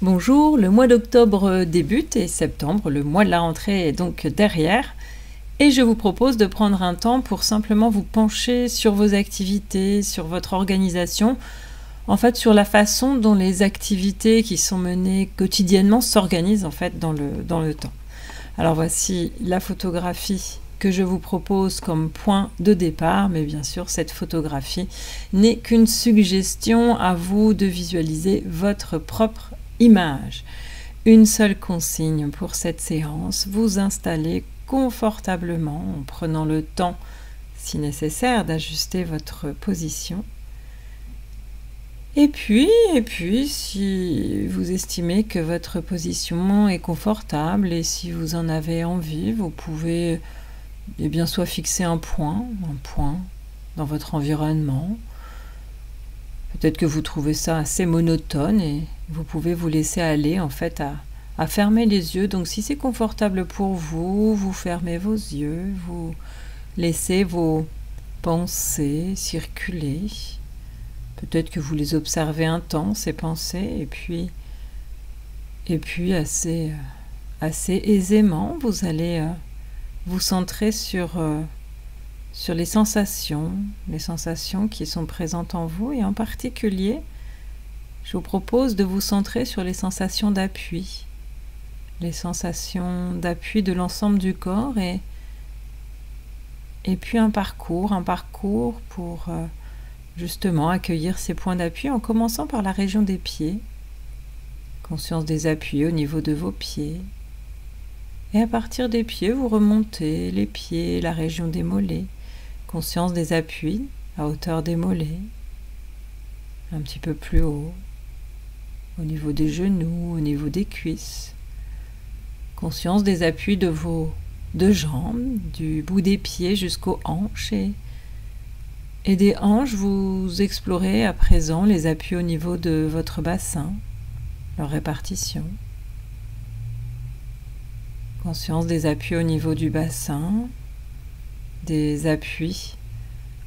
Bonjour, le mois d'octobre débute et septembre, le mois de la rentrée est donc derrière. Et je vous propose de prendre un temps pour simplement vous pencher sur vos activités, sur votre organisation, en fait sur la façon dont les activités qui sont menées quotidiennement s'organisent en fait dans le temps. Alors voici la photographie que je vous propose comme point de départ, mais bien sûr cette photographie n'est qu'une suggestion, à vous de visualiser votre propre image. Une seule consigne pour cette séance, vous installer confortablement en prenant le temps, si nécessaire, d'ajuster votre position. Et puis, si vous estimez que votre position est confortable et si vous en avez envie, vous pouvez bien soit fixer un point dans votre environnement. Peut-être que vous trouvez ça assez monotone et vous pouvez vous laisser aller en fait à fermer les yeux. Donc si c'est confortable pour vous, vous fermez vos yeux, vous laissez vos pensées circuler. Peut-être que vous les observez un temps, ces pensées, et puis assez aisément, vous allez vous centrer sur les sensations qui sont présentes en vous, et en particulier, je vous propose de vous centrer sur les sensations d'appui. Les sensations d'appui de l'ensemble du corps et puis un parcours pour justement accueillir ces points d'appui en commençant par la région des pieds. Conscience des appuis au niveau de vos pieds. Et à partir des pieds, vous remontez les pieds, la région des mollets. Conscience des appuis à hauteur des mollets. Un petit peu plus haut. Au niveau des genoux, au niveau des cuisses. Conscience des appuis de vos deux jambes, du bout des pieds jusqu'aux hanches. Et des hanches, vous explorez à présent les appuis au niveau de votre bassin, leur répartition. Conscience des appuis au niveau du bassin, des appuis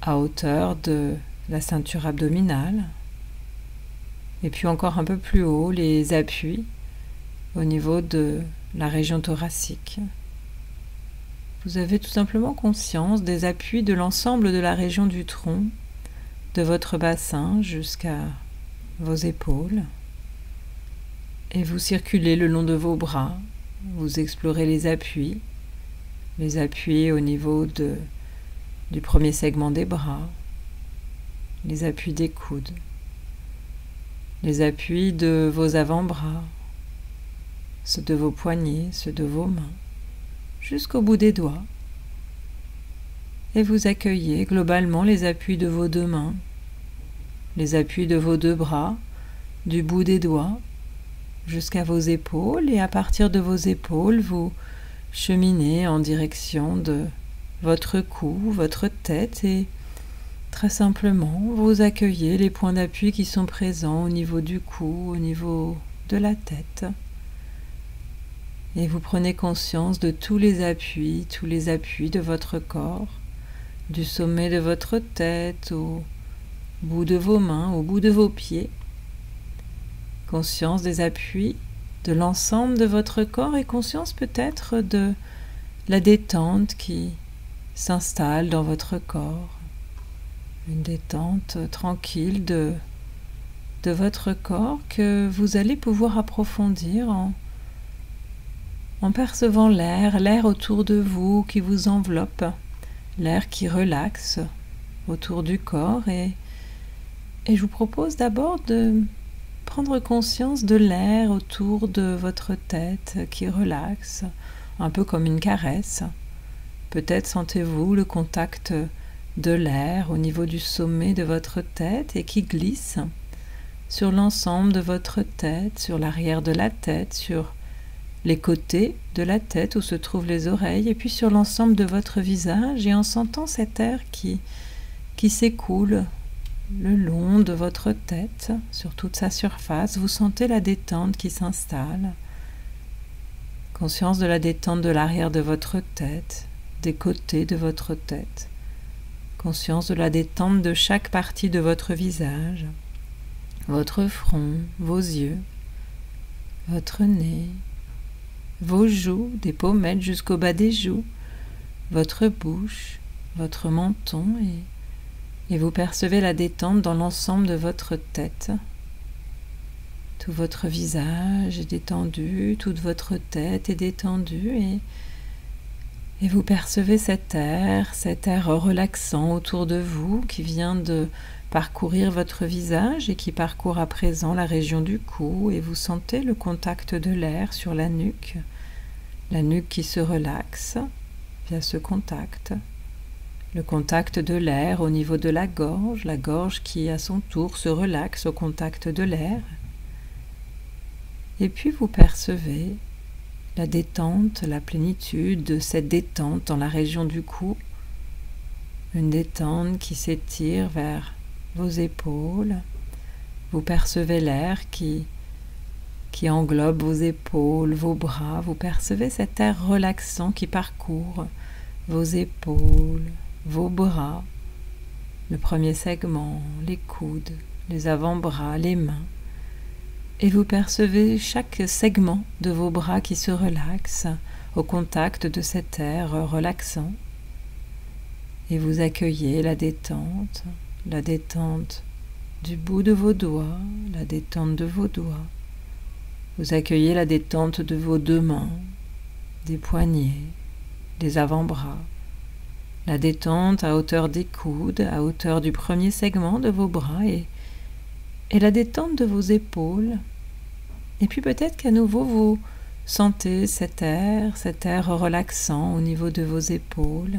à hauteur de la ceinture abdominale. Et puis encore un peu plus haut, les appuis au niveau de la région thoracique. Vous avez tout simplement conscience des appuis de l'ensemble de la région du tronc, de votre bassin jusqu'à vos épaules. Et vous circulez le long de vos bras, vous explorez les appuis au niveau du premier segment des bras, les appuis des coudes, les appuis de vos avant-bras, ceux de vos poignets, ceux de vos mains, jusqu'au bout des doigts. Et vous accueillez globalement les appuis de vos deux mains, les appuis de vos deux bras, du bout des doigts jusqu'à vos épaules, et à partir de vos épaules, vous cheminez en direction de votre cou, votre tête, et très simplement, vous accueillez les points d'appui qui sont présents au niveau du cou, au niveau de la tête. Et vous prenez conscience de tous les appuis de votre corps, du sommet de votre tête au bout de vos mains, au bout de vos pieds. Conscience des appuis de l'ensemble de votre corps et conscience peut-être de la détente qui s'installe dans votre corps. Une détente tranquille de votre corps que vous allez pouvoir approfondir en percevant l'air autour de vous qui vous enveloppe, l'air qui relaxe autour du corps. Et je vous propose d'abord de prendre conscience de l'air autour de votre tête qui relaxe, un peu comme une caresse. Peut-être sentez-vous le contact de l'air au niveau du sommet de votre tête et qui glisse sur l'ensemble de votre tête, sur l'arrière de la tête, sur les côtés de la tête où se trouvent les oreilles, et puis sur l'ensemble de votre visage, et en sentant cet air qui s'écoule le long de votre tête, sur toute sa surface, vous sentez la détente qui s'installe. Conscience de la détente de l'arrière de votre tête, des côtés de votre tête. Conscience de la détente de chaque partie de votre visage, votre front, vos yeux. votre nez, vos joues, des pommettes jusqu'au bas des joues, votre bouche, votre menton et vous percevez la détente dans l'ensemble de votre tête. Tout votre visage est détendu, toute votre tête est détendue et vous percevez cet air relaxant autour de vous qui vient de parcourir votre visage et qui parcourt à présent la région du cou et vous sentez le contact de l'air sur la nuque qui se relaxe via ce contact, le contact de l'air au niveau de la gorge qui à son tour se relaxe au contact de l'air. Et puis vous percevez la détente, la plénitude de cette détente dans la région du cou, une détente qui s'étire vers vos épaules. Vous percevez l'air qui englobe vos épaules, vos bras. Vous percevez cet air relaxant qui parcourt vos épaules, vos bras, le premier segment, les coudes, les avant-bras, les mains. Et vous percevez chaque segment de vos bras qui se relaxe au contact de cet air relaxant. Et vous accueillez la détente du bout de vos doigts, la détente de vos doigts. Vous accueillez la détente de vos deux mains, des poignets, des avant-bras, la détente à hauteur des coudes, à hauteur du premier segment de vos bras et la détente de vos épaules. Et puis peut-être qu'à nouveau vous sentez cet air relaxant au niveau de vos épaules.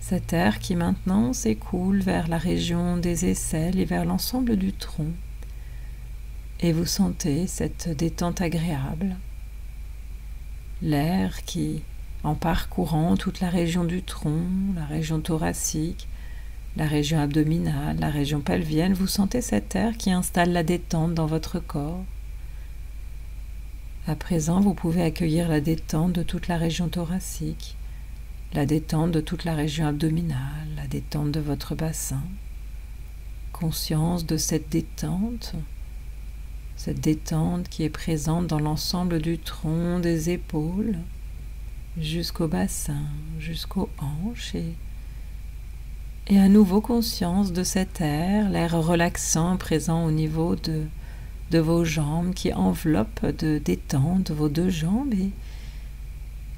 Cet air qui maintenant s'écoule vers la région des aisselles et vers l'ensemble du tronc. Et vous sentez cette détente agréable. L'air qui, en parcourant toute la région du tronc, la région thoracique, la région abdominale, la région pelvienne, vous sentez cet air qui installe la détente dans votre corps. À présent, vous pouvez accueillir la détente de toute la région thoracique, la détente de toute la région abdominale, la détente de votre bassin. Conscience de cette détente qui est présente dans l'ensemble du tronc, des épaules, jusqu'au bassin, jusqu'aux hanches et à nouveau conscience de cet air, l'air relaxant présent au niveau de vos jambes qui enveloppe de détente vos deux jambes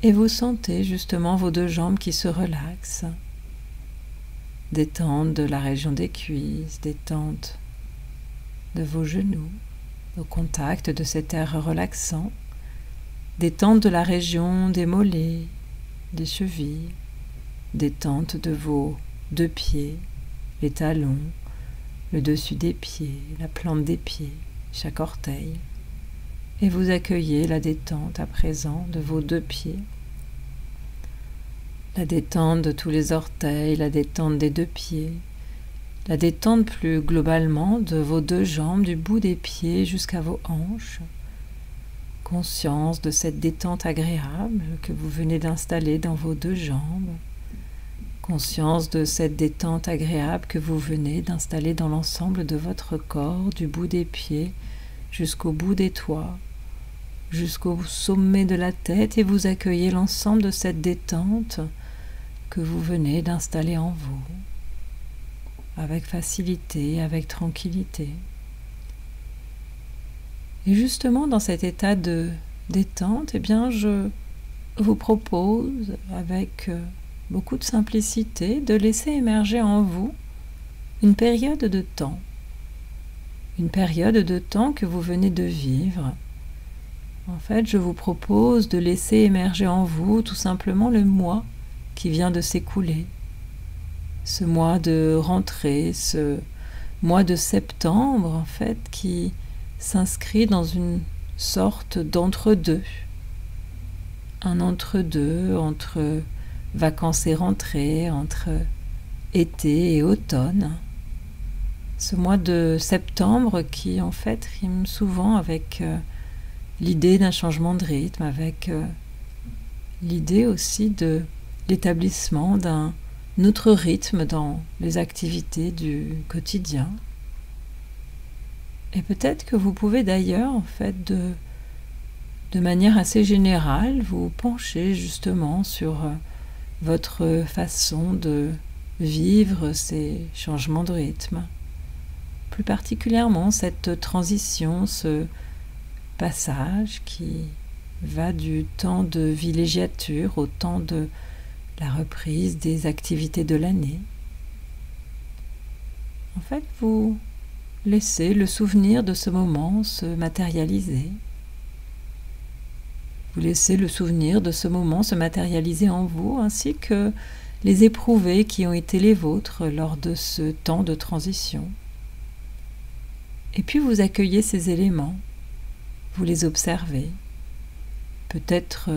et vous sentez justement vos deux jambes qui se relaxent. Détente de la région des cuisses, détente de vos genoux au contact de cet air relaxant, détente de la région des mollets, des chevilles, détente de vos deux pieds, les talons, le dessus des pieds, la plante des pieds, chaque orteil. Et vous accueillez la détente à présent de vos deux pieds, la détente de tous les orteils, la détente des deux pieds, la détente plus globalement de vos deux jambes, du bout des pieds jusqu'à vos hanches. Conscience de cette détente agréable que vous venez d'installer dans vos deux jambes. Conscience de cette détente agréable que vous venez d'installer dans l'ensemble de votre corps, du bout des pieds jusqu'au bout des doigts, jusqu'au sommet de la tête, et vous accueillez l'ensemble de cette détente que vous venez d'installer en vous, avec facilité, avec tranquillité. Et justement, dans cet état de détente, eh bien, je vous propose, avec beaucoup de simplicité, de laisser émerger en vous une période de temps. Une période de temps que vous venez de vivre. En fait, je vous propose de laisser émerger en vous tout simplement le mois qui vient de s'écouler. Ce mois de rentrée, ce mois de septembre, en fait, qui s'inscrit dans une sorte d'entre-deux. Un entre-deux, entre vacances et rentrée, entre été et automne. Ce mois de septembre qui, en fait, rime souvent avec l'idée d'un changement de rythme, avec l'idée aussi de l'établissement d'un autre rythme dans les activités du quotidien. Et peut-être que vous pouvez d'ailleurs, en fait, de manière assez générale, vous pencher justement sur votre façon de vivre ces changements de rythme. Plus particulièrement cette transition, ce passage qui va du temps de villégiature au temps de la reprise des activités de l'année. En fait, vous laissez le souvenir de ce moment se matérialiser. Vous laissez le souvenir de ce moment se matérialiser en vous, ainsi que les éprouvés qui ont été les vôtres lors de ce temps de transition. Et puis vous accueillez ces éléments, vous les observez. Peut-être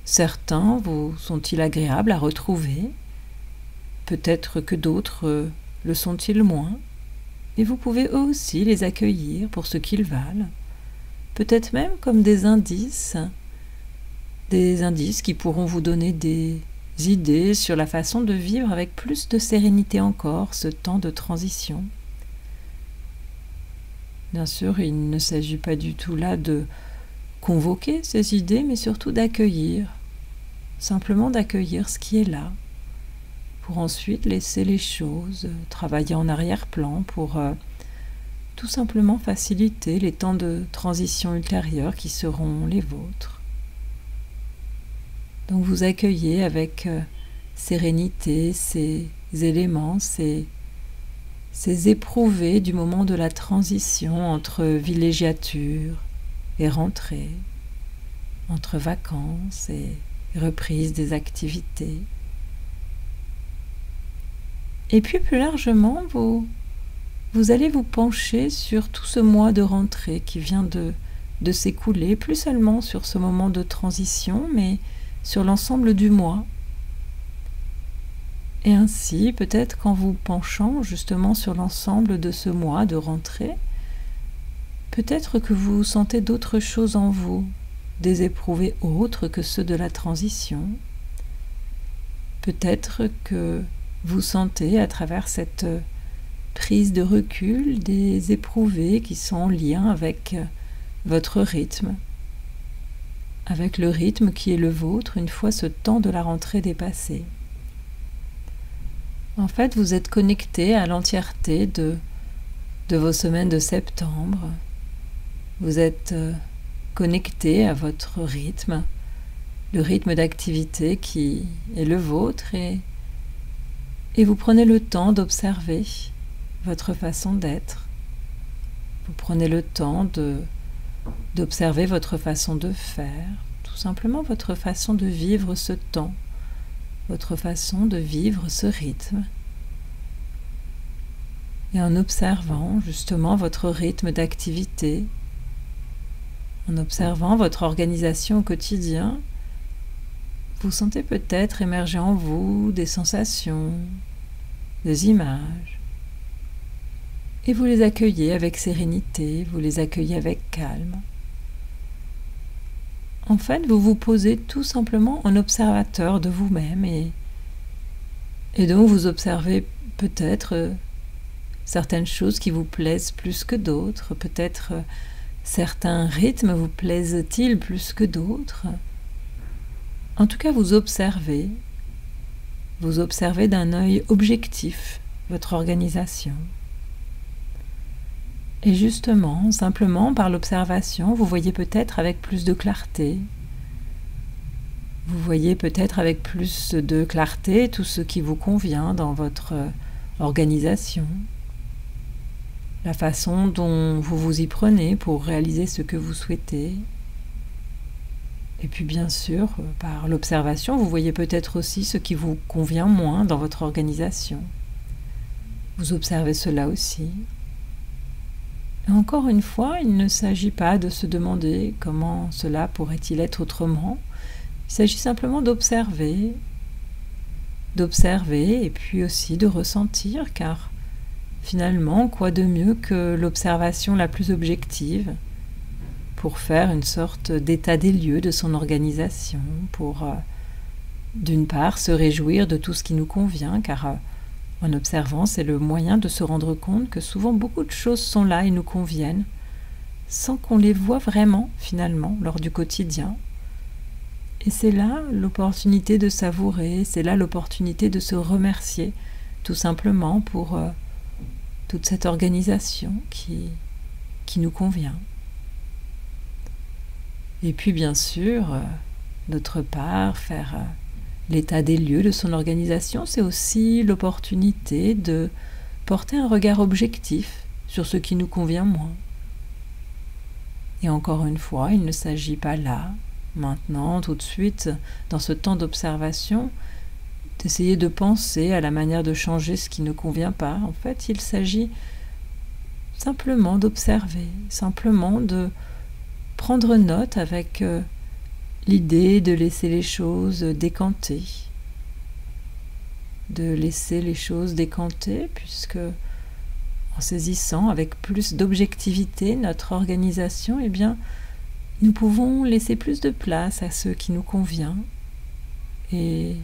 certains vous sont-ils agréables à retrouver, peut-être que d'autres le sont-ils moins, et vous pouvez eux aussi les accueillir pour ce qu'ils valent, peut-être même comme des indices qui pourront vous donner des idées sur la façon de vivre avec plus de sérénité encore ce temps de transition. Bien sûr, il ne s'agit pas du tout là de convoquer ces idées, mais surtout d'accueillir, simplement d'accueillir ce qui est là, pour ensuite laisser les choses travailler en arrière-plan pour tout simplement faciliter les temps de transition ultérieurs qui seront les vôtres. Donc vous accueillez avec sérénité ces éléments, ces éprouvés du moment de la transition entre villégiature et rentrée, entre vacances et reprise des activités. Et puis plus largement, vous allez vous pencher sur tout ce mois de rentrée qui vient de s'écouler, plus seulement sur ce moment de transition, mais sur l'ensemble du mois. Et ainsi, peut-être qu'en vous penchant justement sur l'ensemble de ce mois de rentrée, peut-être que vous sentez d'autres choses en vous, des éprouvés autres que ceux de la transition. Peut-être que vous sentez à travers cette prise de recul des éprouvés qui sont en lien avec votre rythme, avec le rythme qui est le vôtre une fois ce temps de la rentrée dépassé. En fait, vous êtes connecté à l'entièreté de vos semaines de septembre. Vous êtes connecté à votre rythme, le rythme d'activité qui est le vôtre, et vous prenez le temps d'observer votre façon d'être. Vous prenez le temps d'observer votre façon de faire, tout simplement votre façon de vivre ce temps, votre façon de vivre ce rythme. Et en observant justement votre rythme d'activité, en observant votre organisation au quotidien, vous sentez peut-être émerger en vous des sensations, des images, et vous les accueillez avec sérénité, vous les accueillez avec calme. En fait, vous vous posez tout simplement en observateur de vous-même et donc vous observez peut-être certaines choses qui vous plaisent plus que d'autres, peut-être certains rythmes vous plaisent-ils plus que d'autres. En tout cas, vous observez d'un œil objectif votre organisation. Et justement, simplement par l'observation, vous voyez peut-être avec plus de clarté. Vous voyez peut-être avec plus de clarté tout ce qui vous convient dans votre organisation, la façon dont vous vous y prenez pour réaliser ce que vous souhaitez. Et puis bien sûr, par l'observation, vous voyez peut-être aussi ce qui vous convient moins dans votre organisation. Vous observez cela aussi. Et encore une fois, il ne s'agit pas de se demander comment cela pourrait-il être autrement. Il s'agit simplement d'observer et puis aussi de ressentir, car finalement, quoi de mieux que l'observation la plus objective pour faire une sorte d'état des lieux de son organisation, pour d'une part se réjouir de tout ce qui nous convient, car En observant, c'est le moyen de se rendre compte que souvent beaucoup de choses sont là et nous conviennent, sans qu'on les voit vraiment, finalement, lors du quotidien. Et c'est là l'opportunité de savourer, c'est là l'opportunité de se remercier, tout simplement pour toute cette organisation qui nous convient. Et puis bien sûr, d'autre part, faire l'état des lieux de son organisation, c'est aussi l'opportunité de porter un regard objectif sur ce qui nous convient moins. Et encore une fois, il ne s'agit pas là, maintenant, tout de suite, dans ce temps d'observation, d'essayer de penser à la manière de changer ce qui ne convient pas. En fait, il s'agit simplement d'observer, simplement de prendre note avec l'idée de laisser les choses décanter. De laisser les choses décanter, puisque en saisissant avec plus d'objectivité notre organisation, eh bien, nous pouvons laisser plus de place à ce qui nous convient et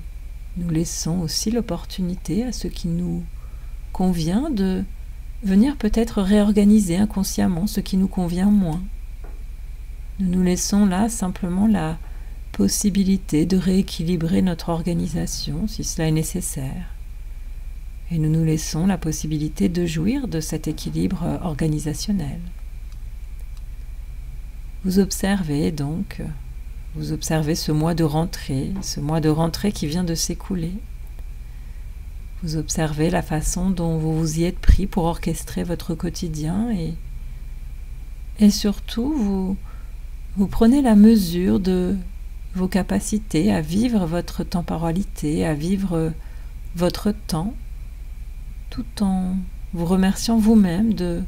nous laissons aussi l'opportunité à ce qui nous convient de venir peut-être réorganiser inconsciemment ce qui nous convient moins. Nous nous laissons là simplement la possibilité de rééquilibrer notre organisation si cela est nécessaire. Et nous nous laissons la possibilité de jouir de cet équilibre organisationnel. Vous observez donc, vous observez ce mois de rentrée qui vient de s'écouler. Vous observez la façon dont vous vous y êtes pris pour orchestrer votre quotidien et surtout vous prenez la mesure de vos capacités à vivre votre temporalité, à vivre votre temps, tout en vous remerciant vous-même de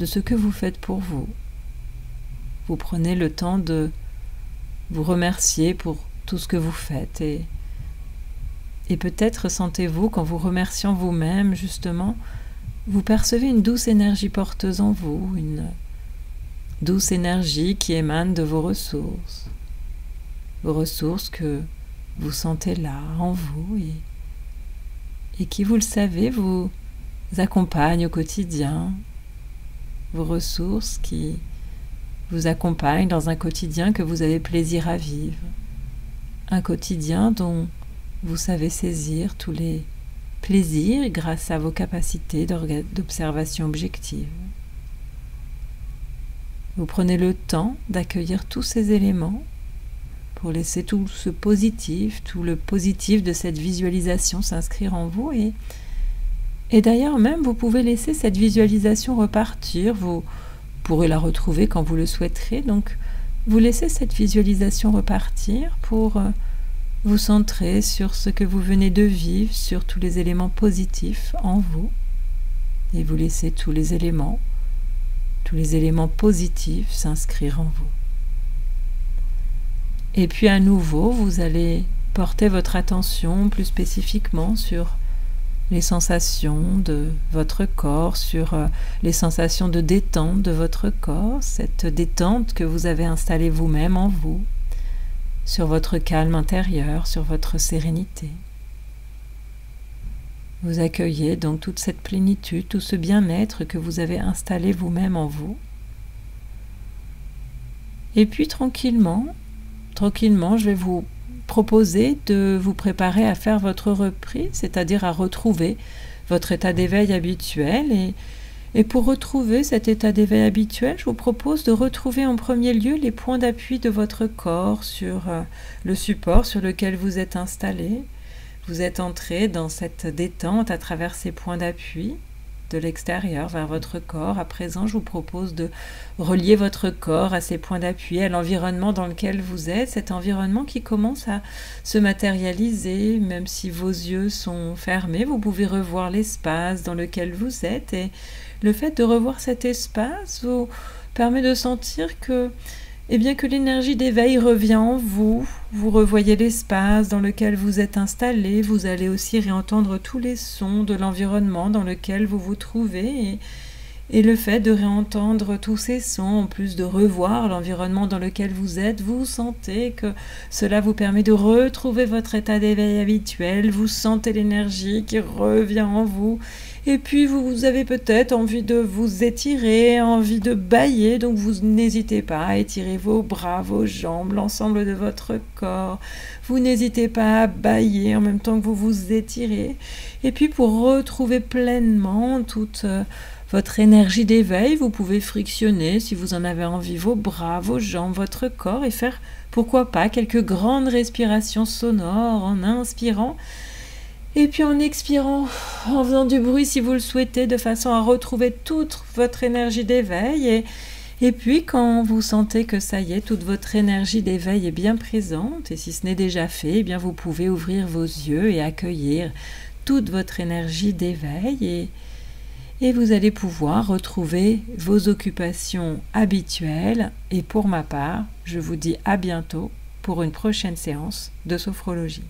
ce que vous faites pour vous. Vous prenez le temps de vous remercier pour tout ce que vous faites et peut-être sentez-vous qu'en vous remerciant vous-même, justement, vous percevez une douce énergie porteuse en vous, une douce énergie qui émane de vos ressources que vous sentez là, en vous, et qui, vous le savez, vous accompagnent au quotidien, vos ressources qui vous accompagnent dans un quotidien que vous avez plaisir à vivre, un quotidien dont vous savez saisir tous les plaisirs grâce à vos capacités d'observation objective. Vous prenez le temps d'accueillir tous ces éléments pour laisser tout ce positif, tout le positif de cette visualisation s'inscrire en vous et d'ailleurs même vous pouvez laisser cette visualisation repartir, vous pourrez la retrouver quand vous le souhaiterez, donc vous laissez cette visualisation repartir pour vous centrer sur ce que vous venez de vivre, sur tous les éléments positifs en vous et vous laissez tous les éléments positifs s'inscrire en vous. Et puis à nouveau, vous allez porter votre attention plus spécifiquement sur les sensations de votre corps, sur les sensations de détente de votre corps, cette détente que vous avez installée vous-même en vous, sur votre calme intérieur, sur votre sérénité. Vous accueillez donc toute cette plénitude, tout ce bien-être que vous avez installé vous-même en vous. Et puis tranquillement, je vais vous proposer de vous préparer à faire votre reprise, c'est-à-dire à retrouver votre état d'éveil habituel. Et pour retrouver cet état d'éveil habituel, je vous propose de retrouver en premier lieu les points d'appui de votre corps sur le support sur lequel vous êtes installé. Vous êtes entré dans cette détente à travers ces points d'appui de l'extérieur vers votre corps. À présent, je vous propose de relier votre corps à ces points d'appui, à l'environnement dans lequel vous êtes, cet environnement qui commence à se matérialiser, même si vos yeux sont fermés, vous pouvez revoir l'espace dans lequel vous êtes et le fait de revoir cet espace vous permet de sentir que l'énergie d'éveil revient en vous, vous revoyez l'espace dans lequel vous êtes installé, vous allez aussi réentendre tous les sons de l'environnement dans lequel vous vous trouvez Et le fait de réentendre tous ces sons, en plus de revoir l'environnement dans lequel vous êtes, vous sentez que cela vous permet de retrouver votre état d'éveil habituel, vous sentez l'énergie qui revient en vous, et puis vous avez peut-être envie de vous étirer, envie de bâiller, donc vous n'hésitez pas à étirer vos bras, vos jambes, l'ensemble de votre corps. Vous n'hésitez pas à bâiller en même temps que vous vous étirez. Et puis pour retrouver pleinement toute votre énergie d'éveil, vous pouvez frictionner, si vous en avez envie, vos bras, vos jambes, votre corps et faire, pourquoi pas, quelques grandes respirations sonores en inspirant et puis en expirant, en faisant du bruit si vous le souhaitez, de façon à retrouver toute votre énergie d'éveil. Et puis quand vous sentez que ça y est, toute votre énergie d'éveil est bien présente, et si ce n'est déjà fait, eh bien vous pouvez ouvrir vos yeux et accueillir toute votre énergie d'éveil et vous allez pouvoir retrouver vos occupations habituelles. Et pour ma part, je vous dis à bientôt pour une prochaine séance de sophrologie.